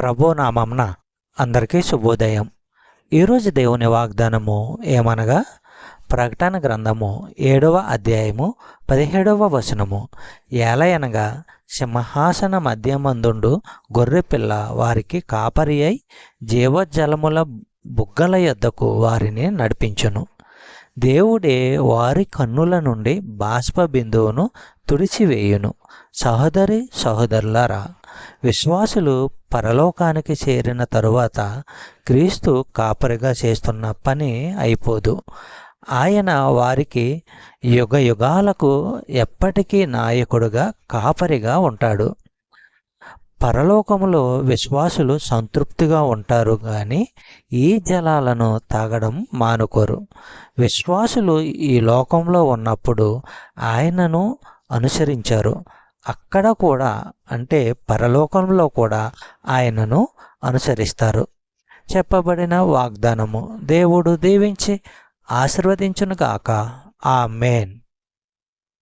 ప్రభు నామమున అందరికీ శుభోదయం. ఈరోజు దేవుని వాగ్దానము ఏమనగా ప్రకటన గ్రంథము 7వ అధ్యాయము 17వ వచనము. ఏలయనగా సింహాసన మధ్యమందుండు గొర్రెపిల్ల వారికి కాపరి అయి జీవజలముల బుగ్గల యొద్దకు వారిని నడిపించును. దేవుడే వారి కన్నుల నుండి బాష్ప బిందువును తుడిచివేయును. సహోదరి సహోదరులారా, విశ్వాసులు పరలోకానికి చేరిన తరువాత క్రీస్తు కాపరిగా చేస్తున్న పని అయిపోదు. ఆయన వారికి యుగ యుగాలకు ఎప్పటికీ నాయకుడుగా కాపరిగా ఉంటాడు. పరలోకములో విశ్వాసులు సంతృప్తిగా ఉంటారు కానీ ఈ జలాలను తాగడం మానుకోరు. విశ్వాసులు ఈ లోకంలో ఉన్నప్పుడు ఆయనను అనుసరించారు. అక్కడ కూడా అంటే పరలోకంలో కూడా ఆయనను అనుసరిస్తారు. చెప్పబడిన వాగ్దానము దేవుడు దీవించి ఆశీర్వదించునుగాక. ఆమేన్.